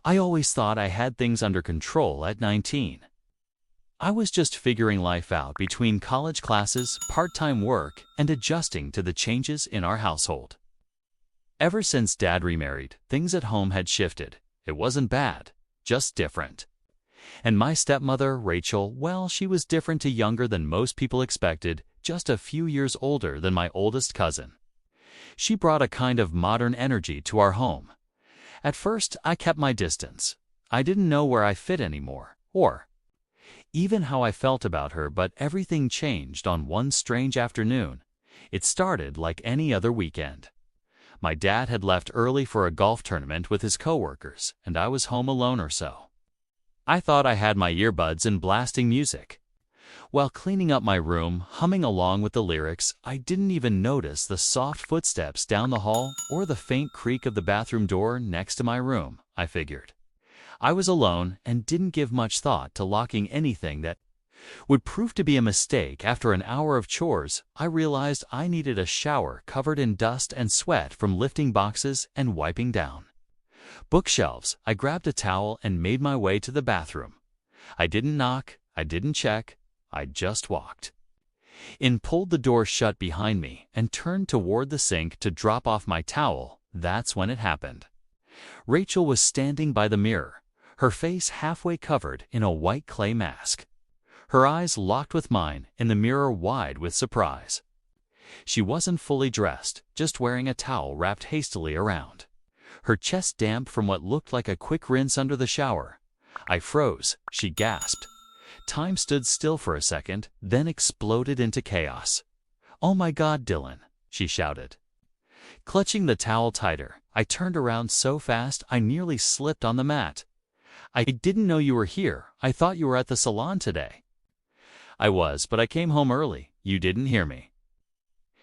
I always thought I had things under control at 19. I was just figuring life out between college classes, part-time work, and adjusting to the changes in our household. Ever since Dad remarried, things at home had shifted. It wasn't bad, just different. And my stepmother, Rachel, well, she was different to younger than most people expected, just a few years older than my oldest cousin. She brought a kind of modern energy to our home. At first, I kept my distance. I didn't know where I fit anymore, or even how I felt about her, but everything changed on one strange afternoon. It started like any other weekend. My dad had left early for a golf tournament with his coworkers, and I was home alone or so. I thought I had my earbuds and blasting music. While cleaning up my room, humming along with the lyrics, I didn't even notice the soft footsteps down the hall or the faint creak of the bathroom door next to my room, I figured. I was alone and didn't give much thought to locking anything that would prove to be a mistake. After an hour of chores, I realized I needed a shower covered in dust and sweat from lifting boxes and wiping down bookshelves. I grabbed a towel and made my way to the bathroom. I didn't knock, I didn't check, I just walked in, pulled the door shut behind me, and turned toward the sink to drop off my towel. That's when it happened. Rachel was standing by the mirror, her face halfway covered in a white clay mask. Her eyes locked with mine, in the mirror wide with surprise. She wasn't fully dressed, just wearing a towel wrapped hastily around her chest, damp from what looked like a quick rinse under the shower. I froze, she gasped. Time stood still for a second, then exploded into chaos. "Oh my God, Dylan," she shouted. Clutching the towel tighter, I turned around so fast I nearly slipped on the mat. "I didn't know you were here. I thought you were at the salon today." "I was, but I came home early. You didn't hear me?"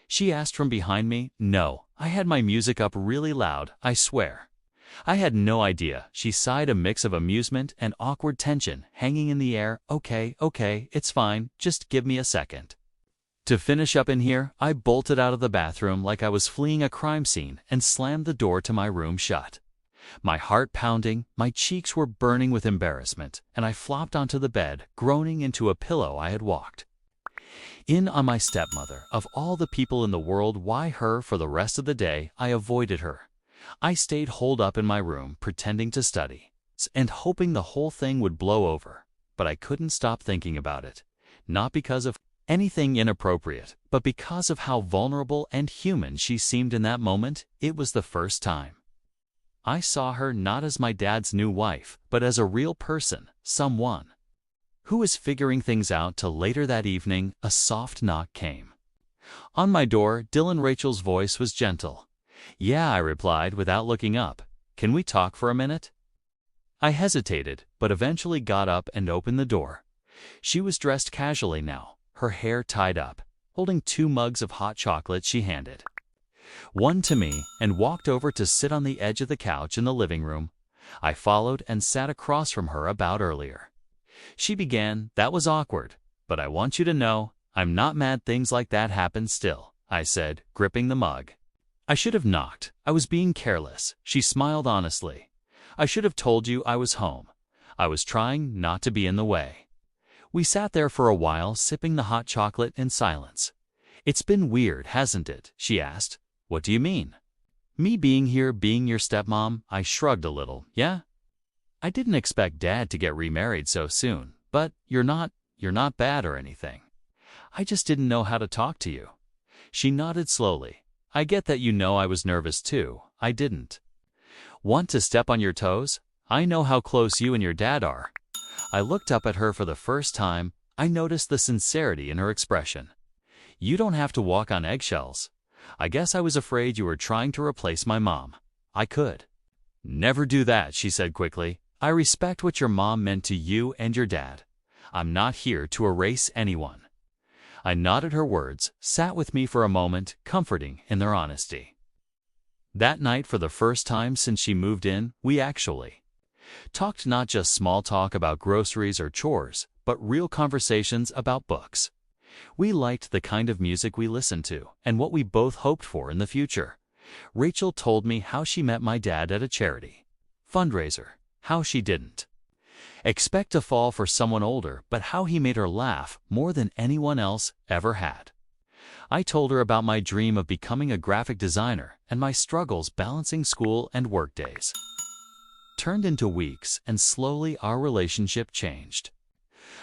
she asked from behind me. "No, I had my music up really loud, I swear." I had no idea. She sighed, a mix of amusement and awkward tension hanging in the air. Okay, it's fine. Just give me a second to finish up in here." I bolted out of the bathroom like I was fleeing a crime scene and slammed the door to my room shut. My heart pounding, my cheeks were burning with embarrassment, and I flopped onto the bed, groaning into a pillow. I had walked in on my stepmother. Of all the people in the world, why her? For the rest of the day, I avoided her. I stayed holed up in my room, pretending to study, and hoping the whole thing would blow over. But I couldn't stop thinking about it, not because of anything inappropriate, but because of how vulnerable and human she seemed in that moment. It was the first time I saw her not as my dad's new wife, but as a real person, someone who was figuring things out. Till later that evening, a soft knock came on my door. Rachel's voice was gentle. "Yeah," I replied without looking up. "Can we talk for a minute?" I hesitated, but eventually got up and opened the door. She was dressed casually now, her hair tied up, holding 2 mugs of hot chocolate. She handed one to me and walked over to sit on the edge of the couch in the living room. I followed and sat across from her. "About earlier," she began. "That was awkward, but I want you to know, I'm not mad. Things like that happen still," I said, gripping the mug. "I should have knocked. I was being careless." She smiled honestly. "I should have told you I was home. I was trying not to be in the way." We sat there for a while, sipping the hot chocolate in silence. "It's been weird, hasn't it?" she asked. "What do you mean?" "Me being here, being your stepmom." I shrugged a little. "Yeah? I didn't expect Dad to get remarried so soon, but you're not bad or anything. I just didn't know how to talk to you." She nodded slowly. "I get that. You know, I was nervous too. I didn't want to step on your toes. I know how close you and your dad are." I looked up at her for the first time. I noticed the sincerity in her expression. "You don't have to walk on eggshells. I guess I was afraid you were trying to replace my mom." "I could never do that," she said quickly. "I respect what your mom meant to you and your dad. I'm not here to erase anyone." I nodded. Her words sat with me for a moment, comforting in their honesty. That night, for the first time since she moved in, we actually talked, not just small talk about groceries or chores, but real conversations about books. We liked the kind of music we listened to and what we both hoped for in the future. Rachel told me how she met my dad at a charity fundraiser, how she didn't. Expect to fall for someone older, but how he made her laugh more than anyone else ever had. I told her about my dream of becoming a graphic designer and my struggles balancing school and work days. Turned into weeks, and slowly our relationship changed.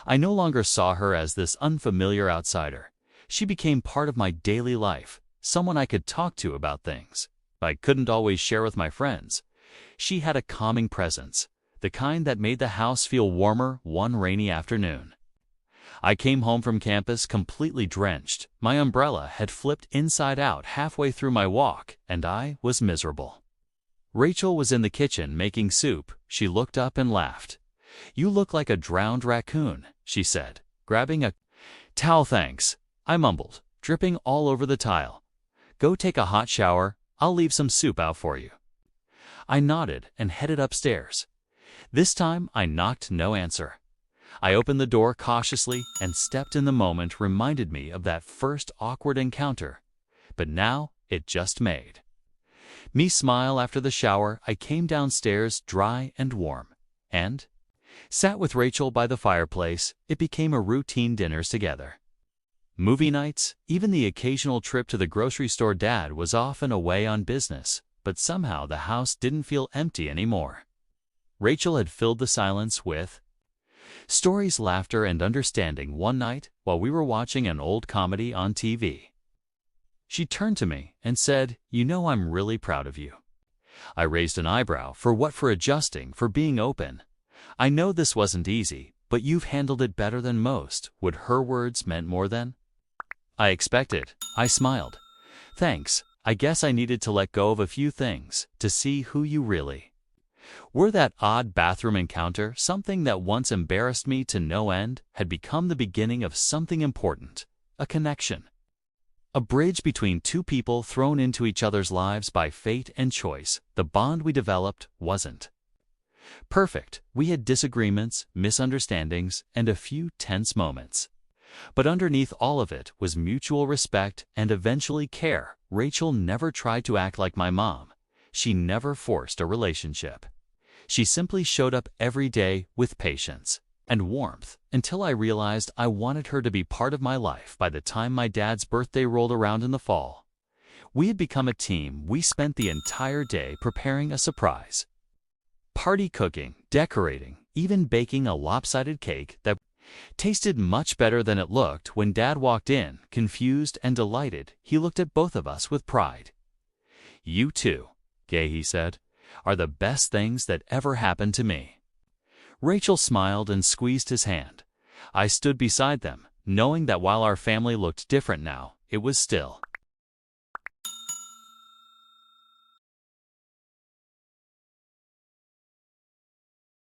I no longer saw her as this unfamiliar outsider. She became part of my daily life, someone I could talk to about things I couldn't always share with my friends. She had a calming presence, the kind that made the house feel warmer one rainy afternoon. I came home from campus completely drenched. My umbrella had flipped inside out halfway through my walk, and I was miserable. Rachel was in the kitchen making soup. She looked up and laughed. "You look like a drowned raccoon," she said, grabbing a towel. "Thanks," I mumbled, dripping all over the tile. "Go take a hot shower. I'll leave some soup out for you." I nodded and headed upstairs. This time I knocked, no answer. I opened the door cautiously and stepped in. The moment reminded me of that first awkward encounter, but now it just made me smile. After the shower, I came downstairs dry and warm, and sat with Rachel by the fireplace. It became a routine, dinners together, movie nights, even the occasional trip to the grocery store. Dad was often away on business, but somehow the house didn't feel empty anymore. Rachel had filled the silence with stories, laughter, and understanding. One night, while we were watching an old comedy on TV, she turned to me and said, "You know, I'm really proud of you." I raised an eyebrow. "For what?" "For adjusting, for being open. I know this wasn't easy, but you've handled it better than most." Would her words meant more than I expected. I smiled. "Thanks. I guess I needed to let go of a few things to see who you really were." That odd bathroom encounter, something that once embarrassed me to no end, had become the beginning of something important, a connection. A bridge between two people thrown into each other's lives by fate and choice. The bond we developed wasn't perfect. We had disagreements, misunderstandings, and a few tense moments. But underneath all of it was mutual respect and eventually care. Rachel never tried to act like my mom. She never forced a relationship. She simply showed up every day with patience and warmth until I realized I wanted her to be part of my life. By the time my dad's birthday rolled around in the fall, we had become a team. We spent the entire day preparing a surprise party, cooking, decorating, even baking a lopsided cake that tasted much better than it looked. When Dad walked in, confused and delighted, he looked at both of us with pride. "You two, Gay," he said, "are the best things that ever happened to me." Rachel smiled and squeezed his hand. I stood beside them, knowing that while our family looked different now, it was still